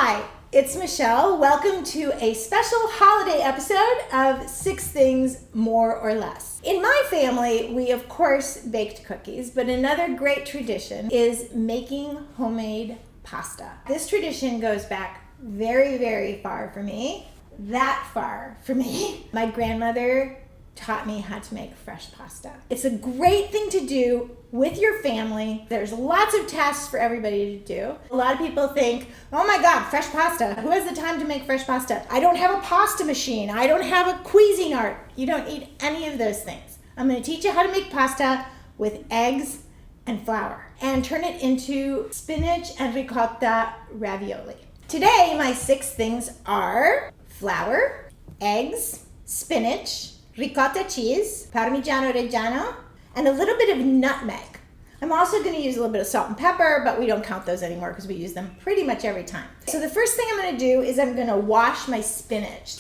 Hi, it's Michelle. Welcome to a special holiday episode of 6 Things More or Less. In my family, we of course baked cookies, but another great tradition is making homemade pasta. This tradition goes back very, very far for me. That far for me. My grandmother taught me how to make fresh pasta. It's a great thing to do with your family. There's lots of tasks for everybody to do. A lot of people think, oh my God, fresh pasta. Who has the time to make fresh pasta? I don't have a pasta machine. I don't have a Cuisinart. You don't need any of those things. I'm going to teach you how to make pasta with eggs and flour and turn it into spinach and ricotta ravioli. Today, my 6 things are flour, eggs, spinach, ricotta cheese, Parmigiano Reggiano, and a little bit of nutmeg. I'm also going to use a little bit of salt and pepper, but we don't count those anymore because we use them pretty much every time. So the first thing I'm going to do is I'm going to wash my spinach.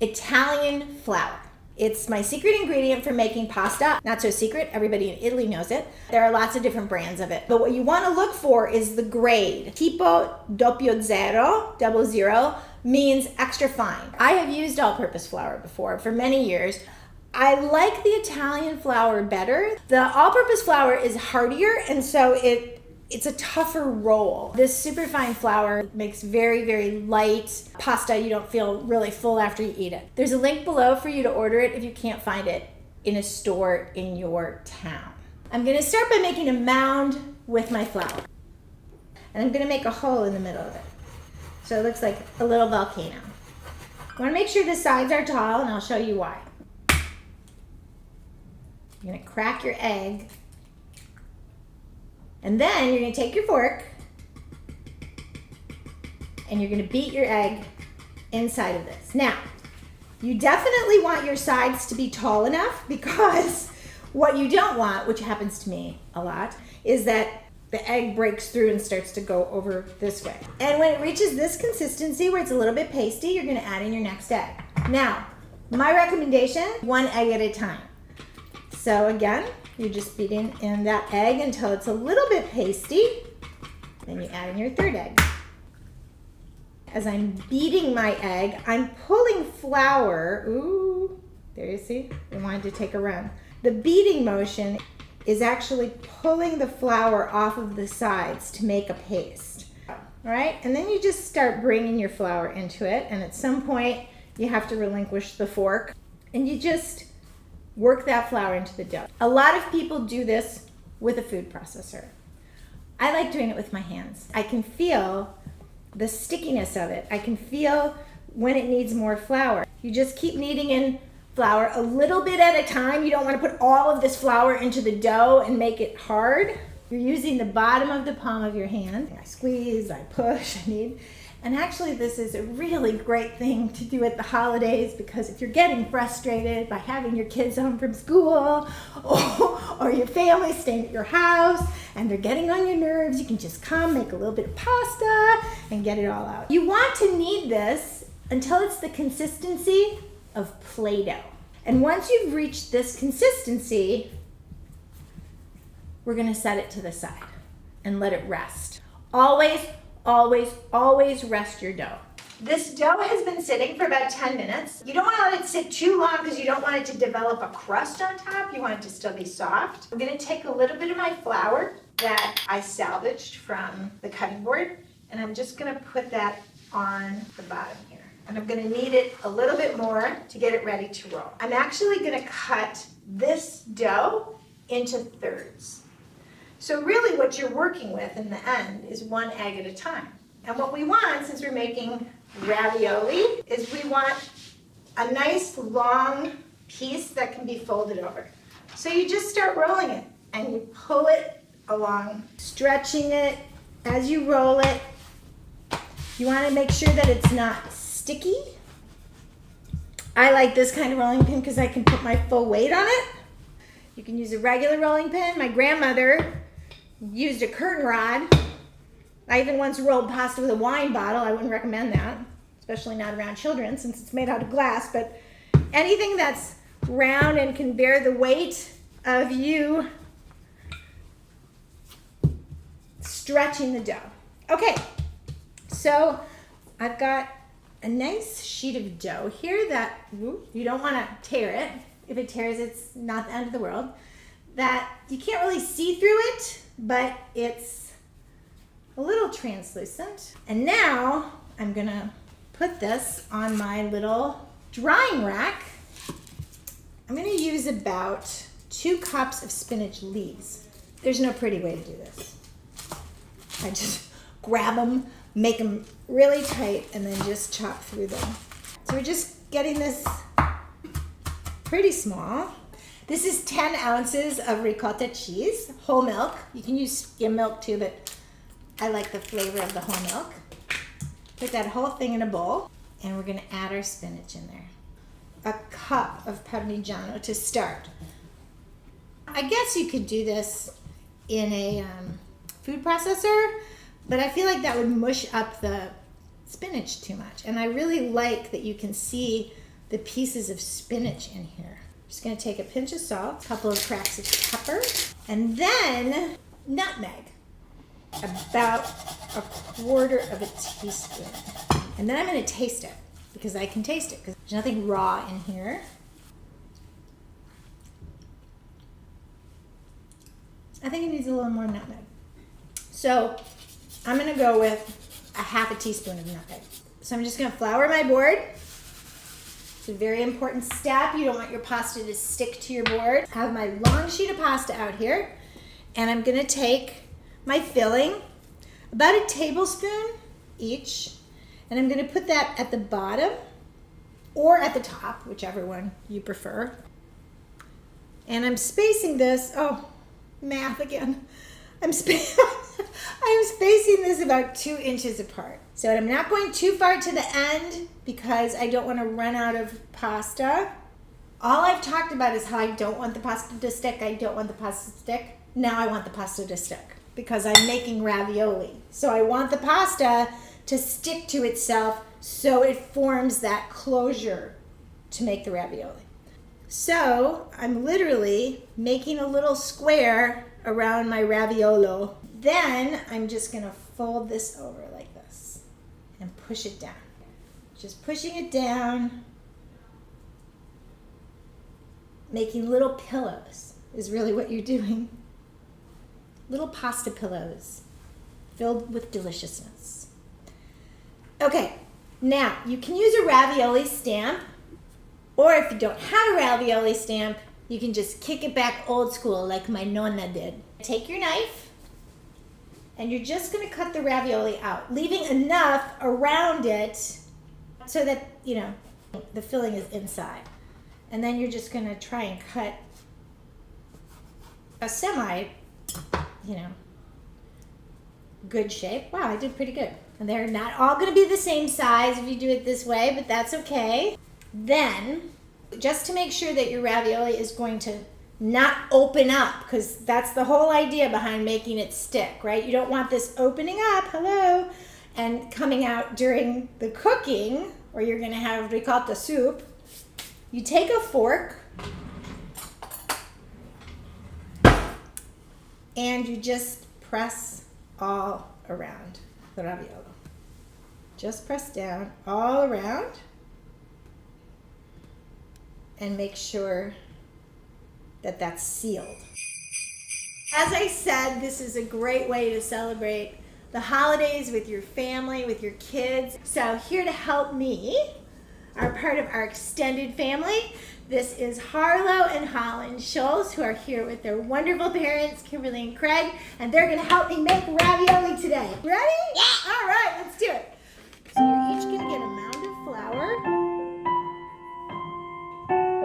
Italian flour. It's my secret ingredient for making pasta. Not so secret, everybody in Italy knows it. There are lots of different brands of it. But what you want to look for is the grade. Tipo doppio zero, 00, means extra fine. I have used all-purpose flour before for many years. I like the Italian flour better. The all-purpose flour is heartier, and so it's a tougher roll. This superfine flour makes very, very light pasta. You don't feel really full after you eat it. There's a link below for you to order it if you can't find it in a store in your town. I'm gonna start by making a mound with my flour. And I'm gonna make a hole in the middle of it. So it looks like a little volcano. I wanna make sure the sides are tall, and I'll show you why. You're gonna crack your egg, and then you're gonna take your fork, and you're gonna beat your egg inside of this. Now, you definitely want your sides to be tall enough, because what you don't want, which happens to me a lot, is that the egg breaks through and starts to go over this way. And when it reaches this consistency where it's a little bit pasty, you're gonna add in your next egg. Now, my recommendation, 1 egg at a time. So again, you're just beating in that egg until it's a little bit pasty. Then you add in your 3rd egg. As I'm beating my egg, I'm pulling flour. Ooh, there you see, I wanted to take a run. The beating motion is actually pulling the flour off of the sides to make a paste. All right, and then you just start bringing your flour into it, and at some point you have to relinquish the fork, and you just work that flour into the dough. A lot of people do this with a food processor. I like doing it with my hands. I can feel the stickiness of it. I can feel when it needs more flour. You just keep kneading in flour a little bit at a time. You don't want to put all of this flour into the dough and make it hard. You're using the bottom of the palm of your hand. I squeeze, I push, I knead. And actually this is a really great thing to do at the holidays, because if you're getting frustrated by having your kids home from school or your family staying at your house and they're getting on your nerves, you can just come, make a little bit of pasta and get it all out. You want to knead this until it's the consistency of Play-Doh. And once you've reached this consistency, we're gonna set it to the side and let it rest. Always, always, always rest your dough. This dough has been sitting for about 10 minutes. You don't want to let it sit too long because you don't want it to develop a crust on top. You want it to still be soft. I'm going to take a little bit of my flour that I salvaged from the cutting board, and I'm just going to put that on the bottom here. And I'm going to knead it a little bit more to get it ready to roll. I'm actually going to cut this dough into thirds. So really what you're working with in the end is 1 egg at a time. And what we want, since we're making ravioli, is we want a nice long piece that can be folded over. So you just start rolling it and you pull it along, stretching it as you roll it. You want to make sure that it's not sticky. I like this kind of rolling pin because I can put my full weight on it. You can use a regular rolling pin. My grandmother used a curtain rod. I even once rolled pasta with a wine bottle. I wouldn't recommend that, especially not around children since it's made out of glass, but anything that's round and can bear the weight of you stretching the dough. Okay, So I've got a nice sheet of dough here that you don't want to tear it. If it tears, it's not the end of the world. That you can't really see through it, but it's a little translucent. And now I'm gonna put this on my little drying rack. I'm gonna use about 2 cups of spinach leaves. There's no pretty way to do this. I just grab them, make them really tight, and then just chop through them. So we're just getting this pretty small. This is 10 ounces of ricotta cheese, whole milk. You can use skim milk too, but I like the flavor of the whole milk. Put that whole thing in a bowl, and we're gonna add our spinach in there. A cup of Parmigiano to start. I guess you could do this in a food processor, but I feel like that would mush up the spinach too much. And I really like that you can see the pieces of spinach in here. Just gonna take a pinch of salt, a couple of cracks of pepper, and then nutmeg, about 1/4 of a teaspoon. And then I'm gonna taste it, because I can taste it, because there's nothing raw in here. I think it needs a little more nutmeg. So I'm gonna go with a 1/2 teaspoon of nutmeg. So I'm just gonna flour my board. It's a very important step. You don't want your pasta to stick to your board. I have my long sheet of pasta out here, and I'm gonna take my filling, about a tablespoon each, and I'm gonna put that at the bottom or at the top, whichever one you prefer. And I'm spacing this, math again. I'm spacing this about 2 inches apart. So I'm not going too far to the end because I don't want to run out of pasta. All I've talked about is how I don't want the pasta to stick. I don't want the pasta to stick. Now I want the pasta to stick because I'm making ravioli. So I want the pasta to stick to itself so it forms that closure to make the ravioli. So I'm literally making a little square around my raviolo. Then I'm just gonna fold this over like this and push it down. Just pushing it down, making little pillows is really what you're doing. Little pasta pillows filled with deliciousness. Okay, now you can use a ravioli stamp, or if you don't have a ravioli stamp, you can just kick it back old school like my Nonna did. Take your knife, and you're just gonna cut the ravioli out, leaving enough around it so that, the filling is inside. And then you're just gonna try and cut a semi, good shape. Wow, I did pretty good. And they're not all gonna be the same size if you do it this way, but that's okay. Then, just to make sure that your ravioli is going to not open up, because that's the whole idea behind making it stick, right? You don't want this opening up, and coming out during the cooking, or you're gonna have ricotta soup. You take a fork and you just press all around the ravioli. Just press down all around and make sure that that's sealed. As I said, this is a great way to celebrate the holidays with your family, with your kids. So here to help me are part of our extended family. This is Harlow and Holland Schultz, who are here with their wonderful parents, Kimberly and Craig, and they're gonna help me make ravioli today. Ready? Yeah! All right, let's do it. So you're each gonna get a mound of flour.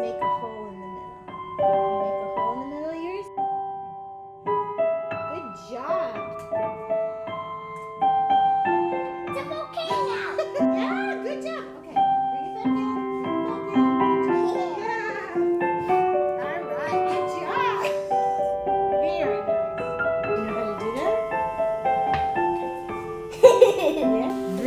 Make a hole in the middle. Make a hole in the middle of yours. Good job. It's a volcano. Yeah, good job. Okay, bring it back in. Yeah. All right, good job. Very nice. You know how to do that? Okay. Yeah.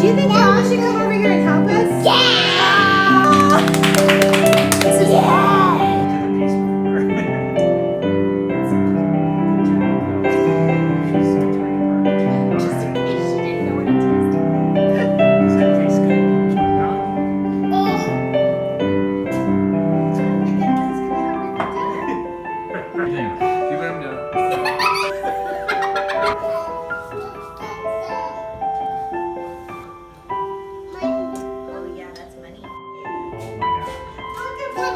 Do you think Paul should come over here and help us? Yeah! This is Paul. Just in case she didn't know what it tasted. Does that taste good? See what I'm doing? Oh yeah, that's money. Oh my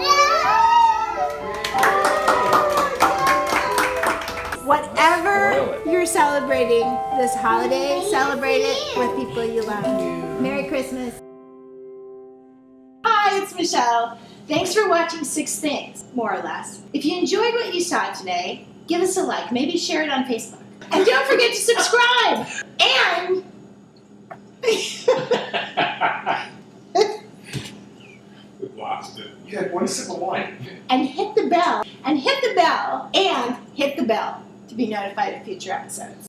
Whatever you're celebrating this holiday, celebrate it with people you love. Merry Christmas. Hi, it's Michelle. Thanks for watching 6 Things, more or less. If you enjoyed what you saw today, give us a like, maybe share it on Facebook. And don't forget to subscribe! And... We lost it. You had one sip of wine. and hit the bell, and hit the bell, and hit the bell to be notified of future episodes.